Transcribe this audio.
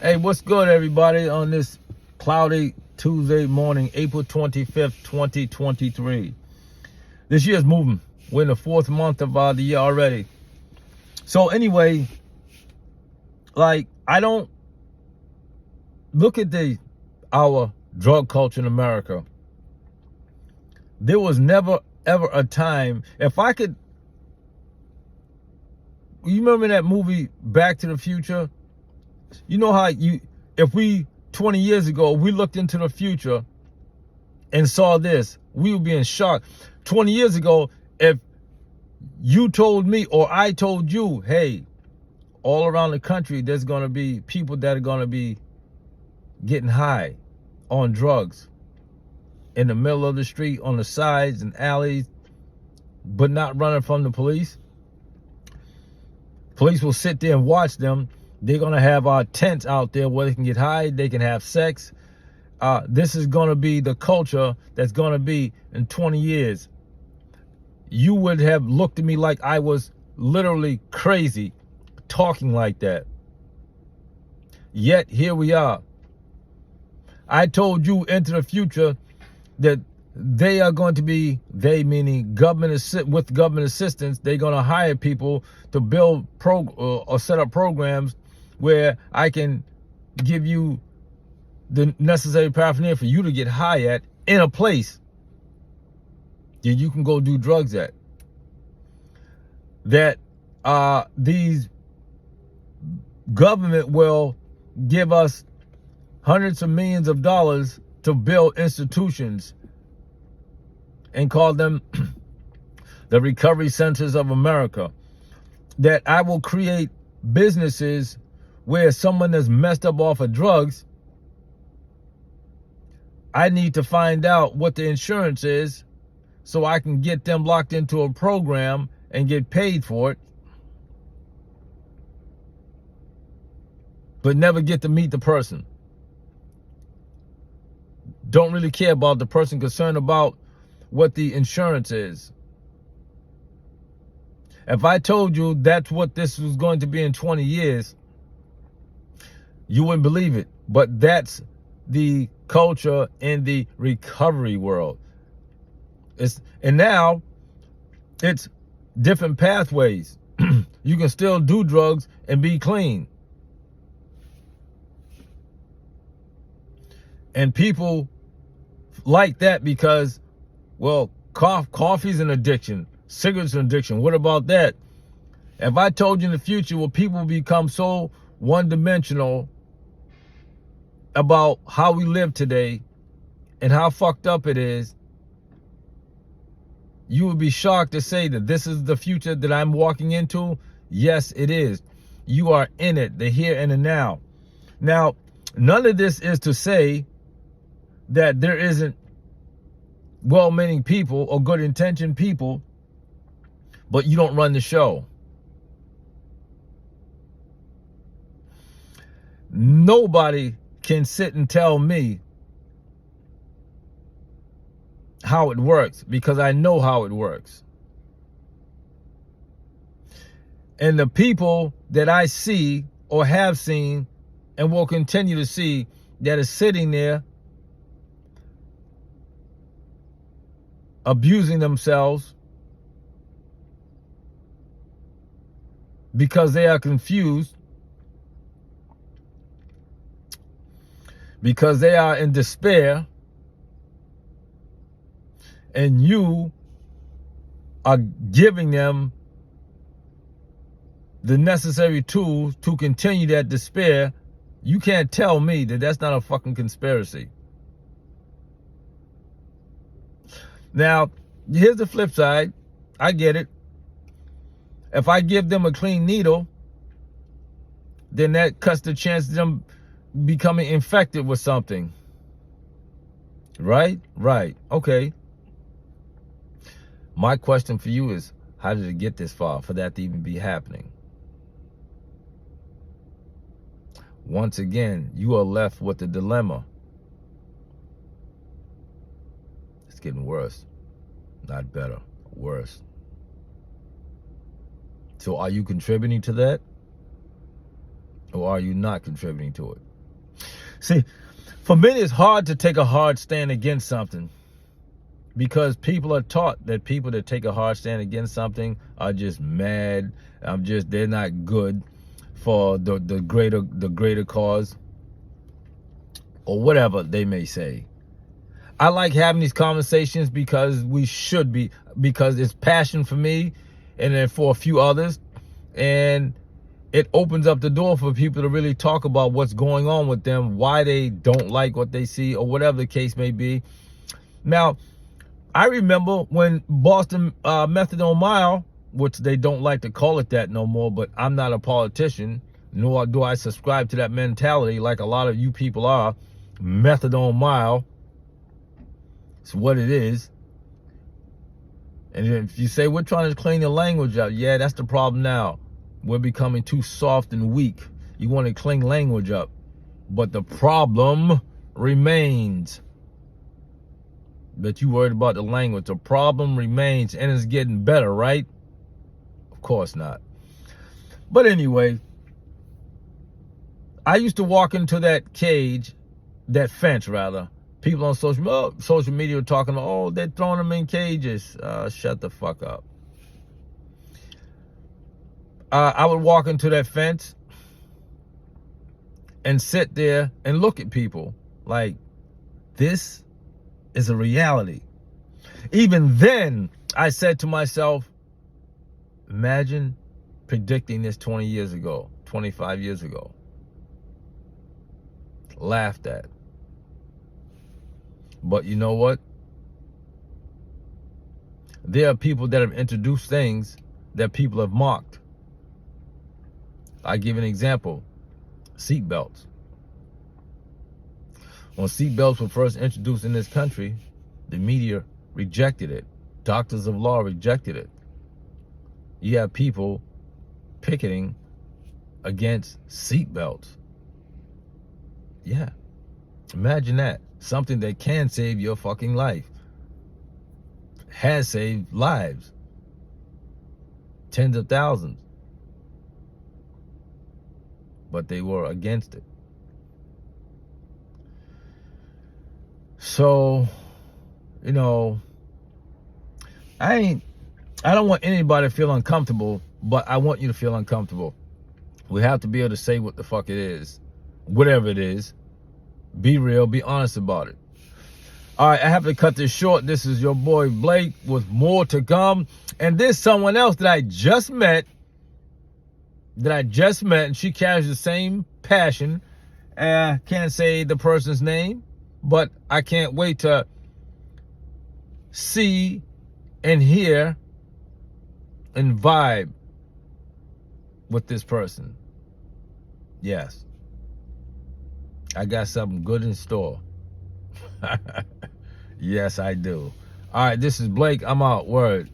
Hey, what's good, everybody, on this cloudy Tuesday morning, April 25th, 2023. This year's moving. We're in the fourth month of the year already. So anyway, I don't look at our drug culture in America. There was never, ever a time, if I could, you remember that movie, Back to the Future? You know how if we, 20 years ago, we looked into the future and saw this, we would be in shock. 20 years ago, if you told me or I told you, hey, all around the country, there's going to be people that are going to be getting high on drugs in the middle of the street, on the sides and alleys, but not running from the police. Police will sit there and watch them. They're going to have tents out there where they can get high, they can have sex. This is going to be the culture that's going to be in 20 years. You would have looked at me like I was literally crazy talking like that. Yet here we are. I told you into the future that they are going to be, they meaning with government assistance, they're going to hire people to build or set up programs where I can give you the necessary paraphernalia for you to get high at in a place that you can go do drugs at. That these government will give us hundreds of millions of dollars to build institutions and call them the Recovery Centers of America. That I will create businesses where someone that's messed up off of drugs, I need to find out what the insurance is so I can get them locked into a program and get paid for it, but never get to meet the person. Don't really care about the person, concerned about what the insurance is. If I told you that's what this was going to be in 20 years, you wouldn't believe it. But that's the culture in the recovery world. And now it's different pathways. You can still do drugs and be clean. And people like that because, well, coffee's an addiction, cigarettes an addiction. What about that? If I told you in the future, will people become so one-dimensional about how we live today and how fucked up it is, you would be shocked to say that this is the future that I'm walking into. Yes, it is. You are in it, the here and the now. Now, none of this is to say that there isn't well-meaning people or good-intentioned people, but you don't run the show. Nobody can sit and tell me how it works because I know how it works. And the people that I see or have seen and will continue to see that is sitting there abusing themselves because they are confused, because they are in despair, and you are giving them the necessary tools to continue that despair. You can't tell me that that's not a fucking conspiracy. Now, here's the flip side. I get it. If I give them a clean needle, then that cuts the chance of them becoming infected with something. Right? Right. Okay. My question for you is, how did it get this far for that to even be happening? Once again, you are left with the dilemma. It's getting worse. Not better. Worse. So are you contributing to that? or are you not contributing to it? See, for many, it's hard to take a hard stand against something because people are taught that people that take a hard stand against something are just mad. They're not good for the greater cause, or whatever they may say. I like having these conversations because we should be, because it's passion for me and then for a few others. And it opens up the door for people to really talk about what's going on with them, why they don't like what they see, or whatever the case may be. Now, I remember when Boston Methadone Mile, which they don't like to call it that no more, but I'm not a politician, nor do I subscribe to that mentality like a lot of you people are. Methadone Mile, it's what it is. And if you say we're trying to clean the language up, yeah, that's the problem now. We're becoming too soft and weak. You want to clean language up, but the problem remains. But you worried about the language. The problem remains, and it's getting better, right? Of course not. But anyway, I used to walk into that cage, that fence rather. People on social media were talking about, oh, they're throwing them in cages. Shut the fuck up. I would walk into that fence and sit there and look at people like, this is a reality. Even then, I said to myself, imagine predicting this 20 years ago, 25 years ago. Laughed at. But you know what? There are people that have introduced things that people have mocked. I give an example. Seatbelts. When seatbelts were first introduced in this country, the media rejected it. Doctors of law rejected it. You have people picketing against seatbelts. Yeah. Imagine that. Something that can save your fucking life. Has saved lives. Tens of thousands. But they were against it. So, you know, I don't want anybody to feel uncomfortable, but I want you to feel uncomfortable. We have to be able to say what the fuck it is. Whatever it is. Be real, be honest about it. All right, I have to cut this short. This is your boy Blake with more to come. And there's someone else that I just met, and she carries the same passion. I can't say the person's name, but I can't wait to see and hear and vibe with this person. Yes. I got something good in store. Yes, I do. All right, this is Blake. I'm out. Word.